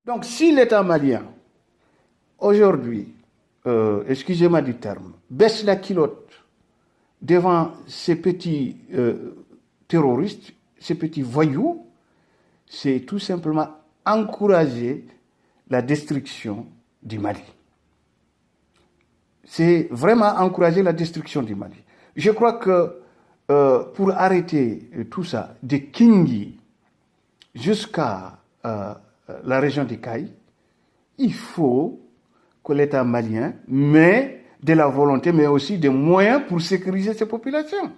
Donc, si l'État malien, aujourd'hui, excusez-moi du terme, baisse la culotte devant ces petits terroristes, ces petits voyous, c'est tout simplement encourager la destruction du Mali. C'est vraiment encourager la destruction du Mali. Je crois que pour arrêter tout ça, de Kingi jusqu'à la région des Cailles, il faut que l'État malien met de la volonté, mais aussi des moyens pour sécuriser ces populations.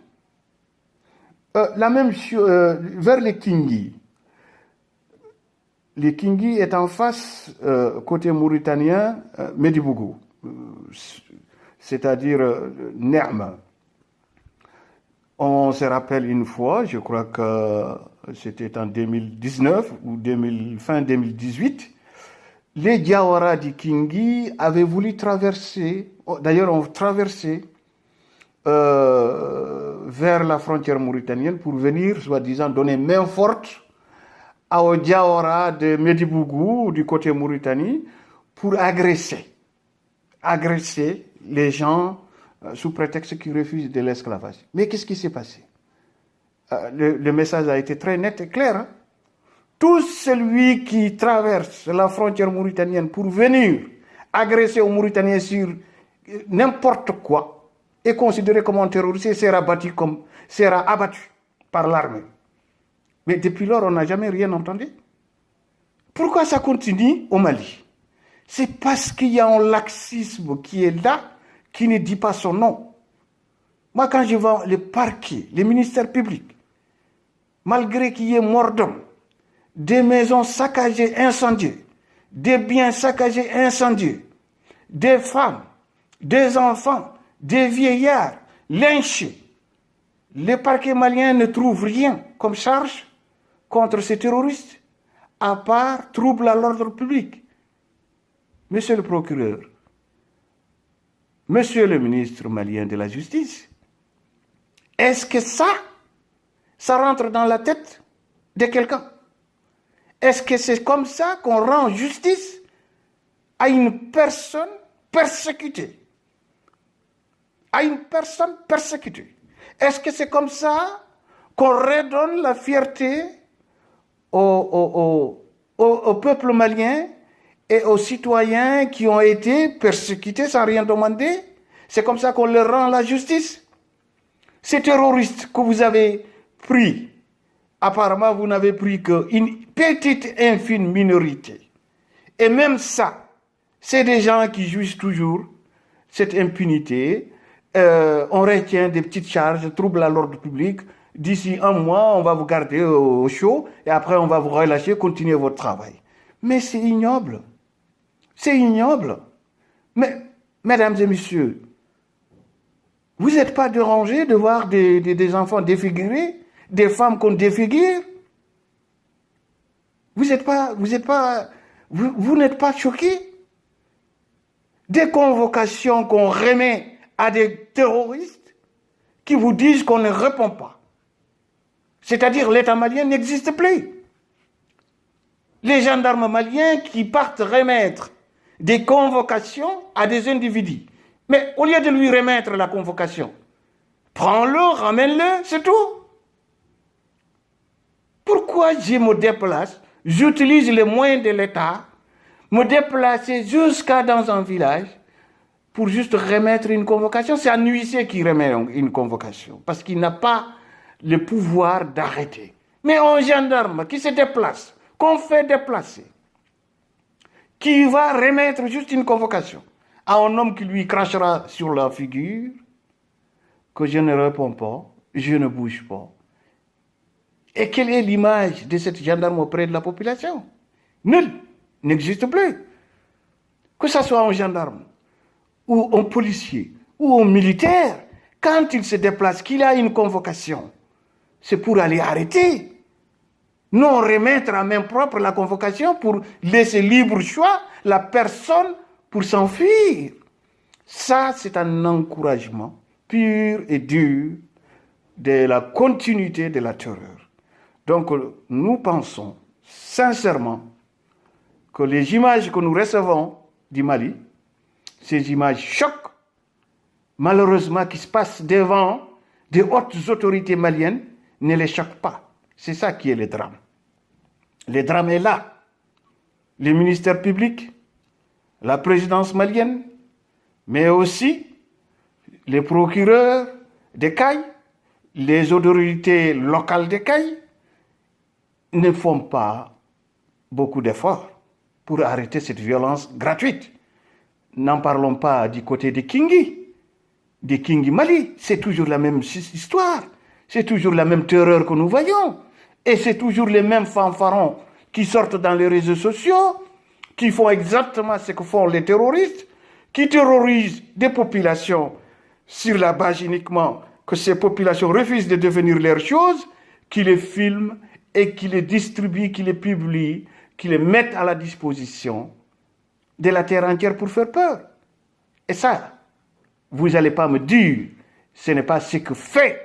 La même chose vers les Kingi. Les Kingi est en face, côté mauritanien, Medibougou, c'est-à-dire Nerma. On se rappelle une fois, je crois que c'était en 2019 ou fin 2018, les Diawara du Kingi avaient voulu traverser, d'ailleurs ont traversé vers la frontière mauritanienne pour venir, soi-disant, donner main forte aux Diawara de Medibougou, du côté Mauritanie, pour agresser les gens sous prétexte qu'ils refusent de l'esclavage. Mais qu'est-ce qui s'est passé? Le message a été très net et clair. Hein? Tout celui qui traverse la frontière mauritanienne pour venir agresser aux Mauritaniens sur n'importe quoi est considéré comme un terroriste et sera abattu par l'armée. Mais depuis lors, on n'a jamais rien entendu. Pourquoi ça continue au Mali? C'est parce qu'il y a un laxisme qui est là, qui ne dit pas son nom. Moi, quand je vois les parquets, les ministères publics, malgré qu'il y ait mort d'homme, des maisons saccagées, incendiées, des biens saccagés, incendiés, des femmes, des enfants, des vieillards lynchés, les parquets maliens ne trouvent rien comme charge contre ces terroristes, à part trouble à l'ordre public. Monsieur le procureur, monsieur le ministre malien de la Justice, est-ce que ça rentre dans la tête de quelqu'un? Est-ce que c'est comme ça qu'on rend justice à une personne persécutée? À une personne persécutée. Est-ce que c'est comme ça qu'on redonne la fierté au peuple malien et aux citoyens qui ont été persécutés sans rien demander? C'est comme ça qu'on leur rend la justice? Ces terroristes que vous avez pris, apparemment vous n'avez pris qu'une petite infime minorité. Et même ça, c'est des gens qui jouissent toujours cette impunité. On retient des petites charges, troubles à l'ordre public. D'ici un mois, on va vous garder au chaud et après on va vous relâcher, continuer votre travail. Mais c'est ignoble. C'est ignoble. Mais, mesdames et messieurs, vous n'êtes pas dérangés de voir des enfants défigurés, des femmes qu'on défigure? Vous n'êtes pas choqués? Des convocations qu'on remet à des terroristes qui vous disent qu'on ne répond pas. C'est-à-dire l'État malien n'existe plus. Les gendarmes maliens qui partent remettre des convocations à des individus. Mais au lieu de lui remettre la convocation, prends-le, ramène-le, c'est tout. Pourquoi je me déplace, j'utilise les moyens de l'État, me déplacer jusqu'à dans un village pour juste remettre une convocation? C'est un huissier qui remet une convocation parce qu'il n'a pas le pouvoir d'arrêter. Mais un gendarme qui se déplace, qu'on fait déplacer, qui va remettre juste une convocation à un homme qui lui crachera sur la figure, que je ne réponds pas, je ne bouge pas. Et quelle est l'image de cet gendarme auprès de la population? Nul, n'existe plus. Que ce soit un gendarme, ou un policier, ou un militaire, quand il se déplace, qu'il a une convocation, c'est pour aller arrêter. Non remettre à main propre la convocation pour laisser libre choix la personne pour s'enfuir. Ça, c'est un encouragement pur et dur de la continuité de la terreur. Donc, nous pensons sincèrement que les images que nous recevons du Mali, ces images choquent, malheureusement, qui se passent devant des hautes autorités maliennes, ne les choquent pas. C'est ça qui est le drame. Le drame est là. Les ministères publics, la présidence malienne, mais aussi les procureurs des CAI, les autorités locales des CAI, ne font pas beaucoup d'efforts pour arrêter cette violence gratuite. N'en parlons pas du côté des Kingi Mali. C'est toujours la même histoire. C'est toujours la même terreur que nous voyons. Et c'est toujours les mêmes fanfarons qui sortent dans les réseaux sociaux, qui font exactement ce que font les terroristes, qui terrorisent des populations sur la base uniquement que ces populations refusent de devenir leurs choses, qui les filment et qui les distribuent, qui les publient, qui les mettent à la disposition de la terre entière pour faire peur. Et ça, vous n'allez pas me dire, ce n'est pas ce que fait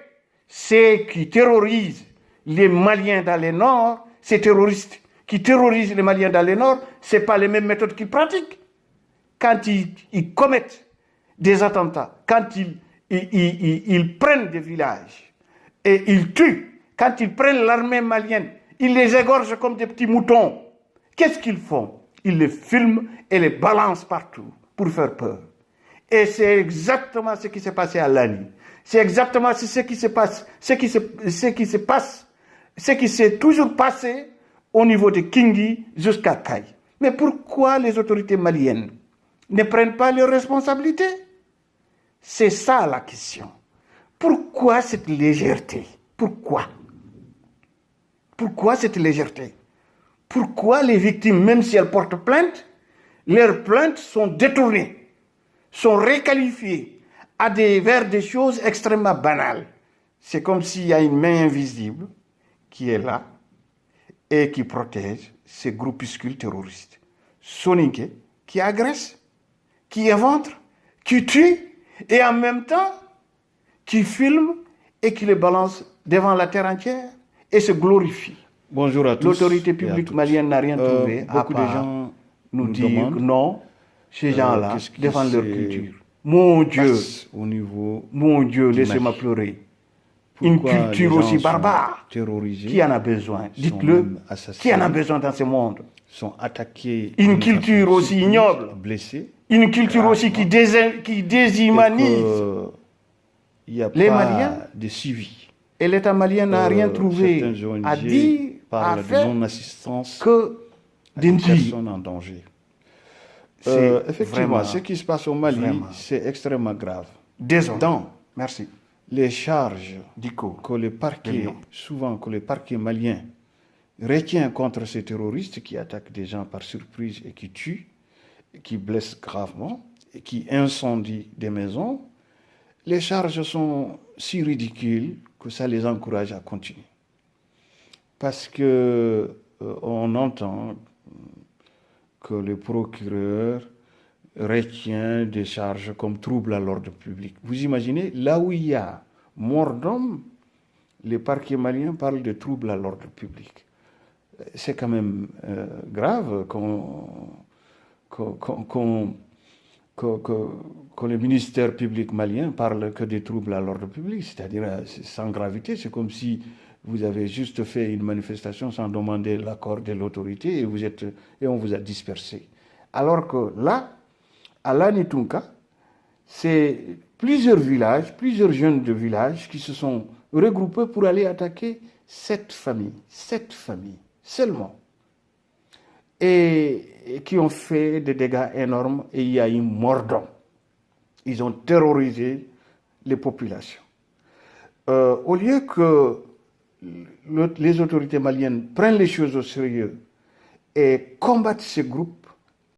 ceux qui terrorisent les Maliens dans le Nord, ces terroristes qui terrorisent les Maliens dans le Nord, ce n'est pas les mêmes méthodes qu'ils pratiquent. Quand ils commettent des attentats, quand ils prennent des villages et ils tuent, quand ils prennent l'armée malienne, ils les égorgent comme des petits moutons. Qu'est-ce qu'ils font? Ils les filment et les balancent partout pour faire peur. Et c'est exactement ce qui s'est passé à Lani. C'est exactement ce qui se passe, ce qui s'est toujours passé au niveau de Kingi jusqu'à Kai. Mais pourquoi les autorités maliennes ne prennent pas leurs responsabilités? C'est ça la question. Pourquoi cette légèreté? Pourquoi? Pourquoi cette légèreté? Pourquoi les victimes, même si elles portent plainte, leurs plaintes sont détournées, sont requalifiées vers des choses extrêmement banales? C'est comme s'il y a une main invisible qui est là et qui protège ces groupuscules terroristes. Soninké, qui agresse, qui éventre, qui tue, et en même temps, qui filme et qui les balance devant la terre entière et se glorifie. Bonjour à tous. L'autorité publique malienne n'a rien trouvé. Beaucoup de gens nous disent demandent, non, ces gens-là défendent leur culture. Mon Dieu, au niveau mon Dieu, laissez-moi pleurer. Une culture aussi barbare. Qui en a besoin? Dites-le. Qui en a besoin dans ce monde? Sont attaqués. Une culture aussi ignoble. Blessés. Une culture aussi qui déshumanise les Maliens. De suivi. Et l'État malien n'a rien trouvé à dire, à faire de non-assistance que d'une personne en danger. Effectivement, vraiment, ce qui se passe au Mali, c'est extrêmement grave. Désolé. Merci. Les charges que le parquet malien retient contre ces terroristes qui attaquent des gens par surprise et qui tuent, qui blessent gravement et qui incendient des maisons, les charges sont si ridicules que ça les encourage à continuer. Parce que on entend que le procureur retient des charges comme trouble à l'ordre public. Vous imaginez, là où il y a mort d'homme, le parquet malien parle de trouble à l'ordre public. C'est quand même grave que le ministère public malien parle que des troubles à l'ordre public, c'est-à-dire sans gravité. C'est comme si vous avez juste fait une manifestation sans demander l'accord de l'autorité et on vous a dispersé. Alors que là, à Lanitunka, c'est plusieurs villages, plusieurs jeunes de villages qui se sont regroupés pour aller attaquer cette famille seulement. Et qui ont fait des dégâts énormes et il y a eu mort d'homme. Ils ont terrorisé les populations. Au lieu que les autorités maliennes prennent les choses au sérieux et combattent ces groupes,